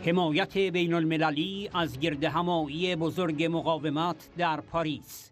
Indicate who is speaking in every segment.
Speaker 1: حمایت بین المللی از گردهمایی بزرگ مقاومت در پاریس.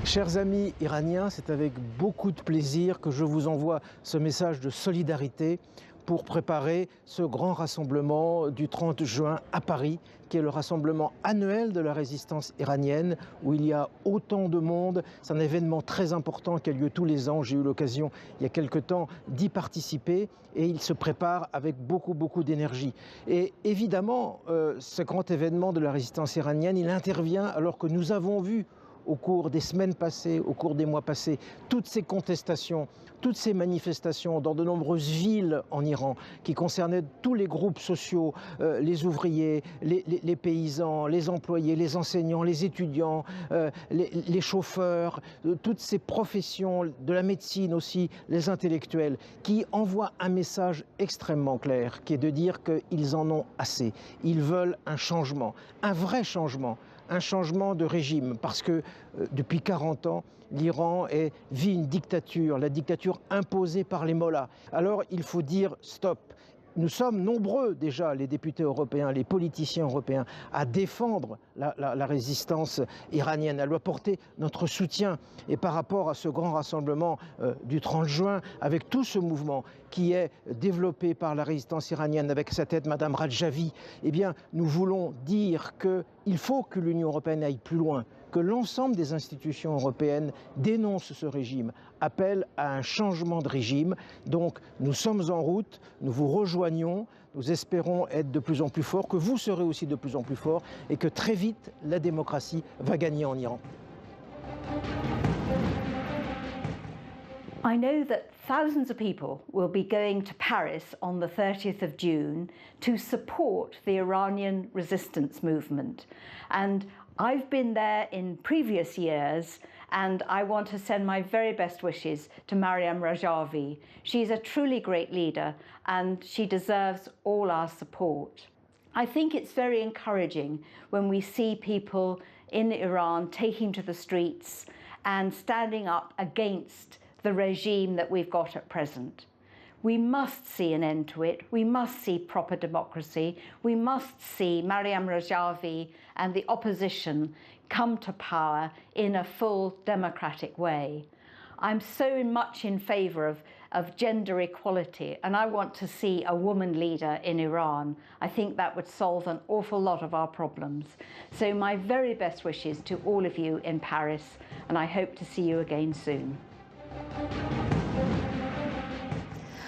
Speaker 2: Chers amis iraniens, c'est avec beaucoup de plaisir que je vous envoie ce message de solidarité pour préparer ce grand rassemblement du 30 juin à Paris, qui est le rassemblement annuel de la résistance iranienne, où il y a autant de monde. C'est un événement très important qui a lieu tous les ans. J'ai eu l'occasion, il y a quelque temps, d'y participer, et il se prépare avec beaucoup d'énergie. Et évidemment, ce grand événement de la résistance iranienne, il intervient alors que nous avons vu au cours des semaines passées, au cours des mois passés, toutes ces contestations, toutes ces manifestations dans de nombreuses villes en Iran qui concernaient tous les groupes sociaux, les ouvriers, les paysans, les employés, les enseignants, les étudiants, les chauffeurs, toutes ces professions, de la médecine aussi, les intellectuels, qui envoient un message extrêmement clair, qui est de dire qu'ils en ont assez. Ils veulent un changement, un vrai changement. Un changement de régime, parce que depuis 40 ans, l'Iran vit une dictature, la dictature imposée par les mollahs. Alors il faut dire stop. Nous sommes nombreux déjà, les députés européens, les politiciens européens, à défendre la résistance iranienne, à lui apporter notre soutien. Et par rapport à ce grand rassemblement du 30 juin, avec tout ce mouvement qui est développé par la résistance iranienne, avec sa tête Madame Rajavi, eh bien, nous voulons dire qu'il faut que l'Union européenne aille plus loin, que l'ensemble des institutions européennes dénoncent ce régime, appellent à un changement de régime. Donc nous sommes en route, nous vous rejoignons, nous espérons être de plus en plus forts, que vous serez aussi de plus en plus forts et que très vite la démocratie va gagner en Iran.
Speaker 3: I know that thousands of people will be going to Paris on the 30th of June to support the Iranian resistance movement. And I've been there in previous years, and I want to send my very best wishes to Maryam Rajavi. She's a truly great leader, and she deserves all our support. I think it's very encouraging when we see people in Iran taking to the streets and standing up against the regime that we've got at present. We must see an end to it. We must see proper democracy. We must see Maryam Rajavi and the opposition come to power in a full democratic way. I'm so much in favour of gender equality, and I want to see a woman leader in Iran. I think that would solve an awful lot of our problems. So my very best wishes to all of you in Paris, and I hope to see you again soon.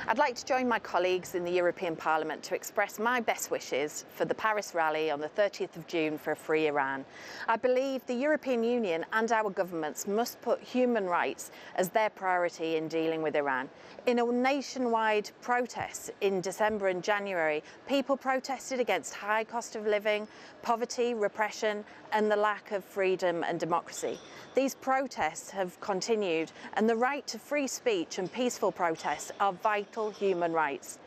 Speaker 4: I'd like to join my colleagues in the European Parliament to express my best wishes for the Paris rally on the 30th of June for a free Iran. I believe the European Union and our governments must put human rights as their priority in dealing with Iran. In a nationwide protest in December and January, people protested against high cost of living, poverty, repression, and the lack of freedom and democracy. These protests have continued, and the right to free speech and peaceful protests are vital human rights.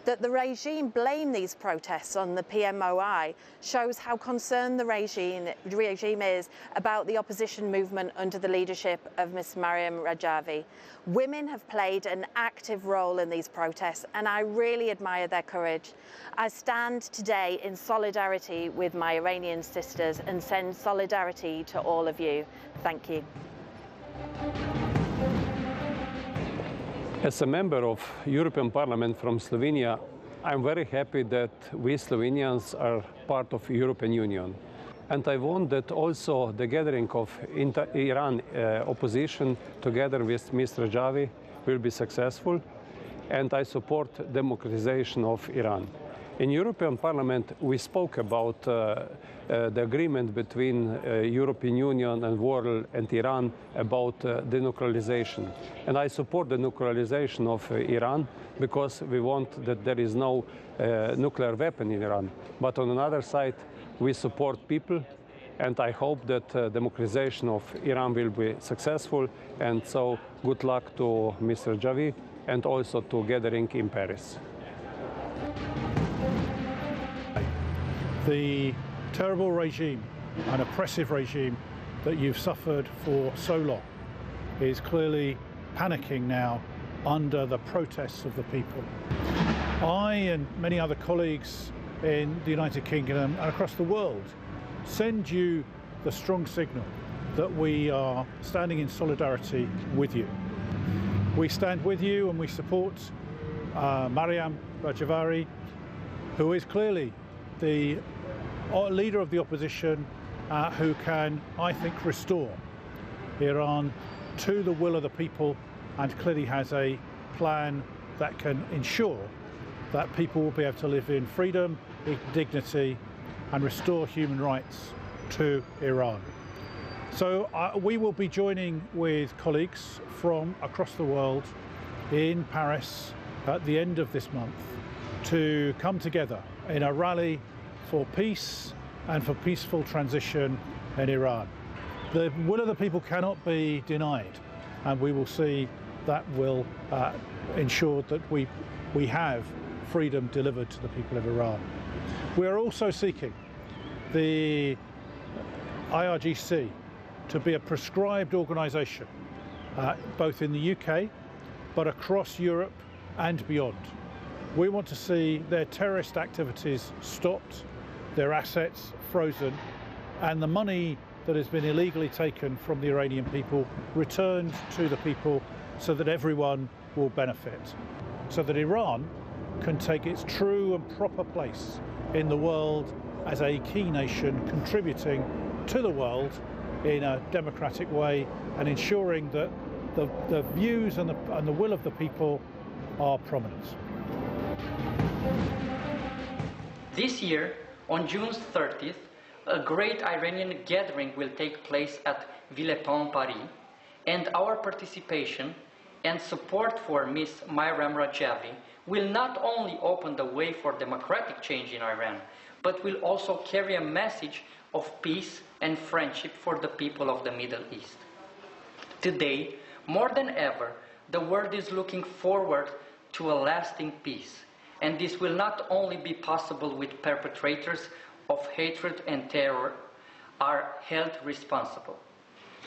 Speaker 4: That the regime blame these protests on the PMOI shows how concerned the regime is about the opposition movement under the leadership of Ms. Maryam Rajavi. Women have played an active role in these protests, and I really admire their courage. I stand today in solidarity with my Iranian sisters and send solidarity to all of you. Thank you.
Speaker 5: As a member of European Parliament from Slovenia, I'm very happy that we Slovenians are part of European Union. And I want that also the gathering of Iran opposition together with Ms. Rajavi will be successful, and I support democratization of Iran. In European Parliament, we spoke about the agreement between European Union and world and Iran about denuclearization. And I support the denuclearization of Iran because we want that there is no nuclear weapon in Iran. But on another side, we support people, and I hope that democratization of Iran will be successful. And so good luck to Mr. Javi and also to gathering in Paris.
Speaker 6: The terrible regime, an oppressive regime that you've suffered for so long, is clearly panicking now under the protests of the people. I and many other colleagues in the United Kingdom and across the world send you the strong signal that we are standing in solidarity with you. We stand with you and we support Maryam Rajavari, who is clearly the leader of the opposition who can, I think, restore Iran to the will of the people, and clearly has a plan that can ensure that people will be able to live in freedom, dignity, and restore human rights to Iran. So we will be joining with colleagues from across the world in Paris at the end of this month to come together in a rally for peace and for peaceful transition in Iran. The will of the people cannot be denied, and we will see that will ensure that we have freedom delivered to the people of Iran. We are also seeking the IRGC to be a prescribed organisation, both in the UK, but across Europe and beyond. We want to see their terrorist activities stopped, their assets frozen, and the money that has been illegally taken from the Iranian people returned to the people so that everyone will benefit, so that Iran can take its true and proper place in the world as a key nation contributing to the world in a democratic way and ensuring that the views and the will of the people are prominent.
Speaker 7: This year, on June 30th, a great Iranian gathering will take place at Villepin, Paris, and our participation and support for Ms. Maryam Rajavi will not only open the way for democratic change in Iran, but will also carry a message of peace and friendship for the people of the Middle East. Today, more than ever, the world is looking forward to a lasting peace, and this will not only be possible with perpetrators of hatred and terror are held responsible.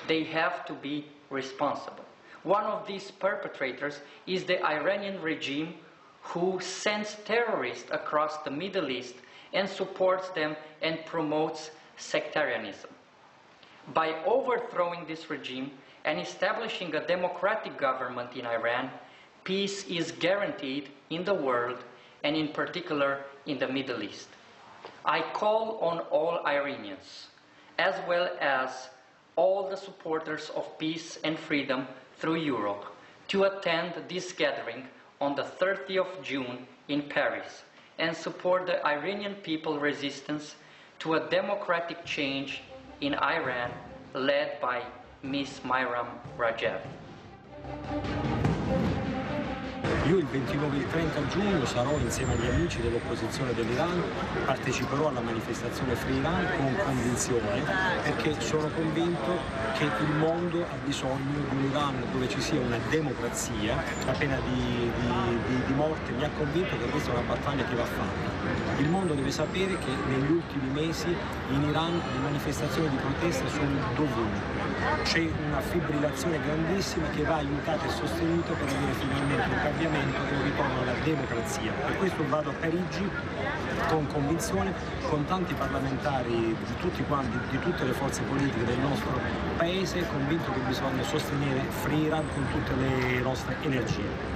Speaker 7: They have to be responsible. One of these perpetrators is the Iranian regime, who sends terrorists across the Middle East and supports them and promotes sectarianism. By overthrowing this regime and establishing a democratic government in Iran, peace is guaranteed in the world, and in particular in the Middle East. I call on all Iranians, as well as all the supporters of peace and freedom through Europe, to attend this gathering on the 30th of June in Paris and support the Iranian people's resistance to a democratic change in Iran led by Ms. Maryam Rajavi.
Speaker 8: Io il 29 e il 30 giugno sarò insieme agli amici dell'opposizione dell'Iran, parteciperò alla manifestazione Free Iran con convinzione, perché sono convinto che il mondo ha bisogno di un Iran dove ci sia una democrazia. La pena di morte mi ha convinto che questa è una battaglia che va fatta. Il mondo deve sapere che negli ultimi mesi in Iran le manifestazioni di protesta sono dovunque. C'è una fibrillazione grandissima che va aiutata e sostenuta per avere finalmente un cambiamento e un ritorno alla democrazia. Per questo vado a Parigi con convinzione, con tanti parlamentari di tutti quanti, di tutte le forze politiche del nostro paese, convinto che bisogna sostenere Free Iran con tutte le nostre energie.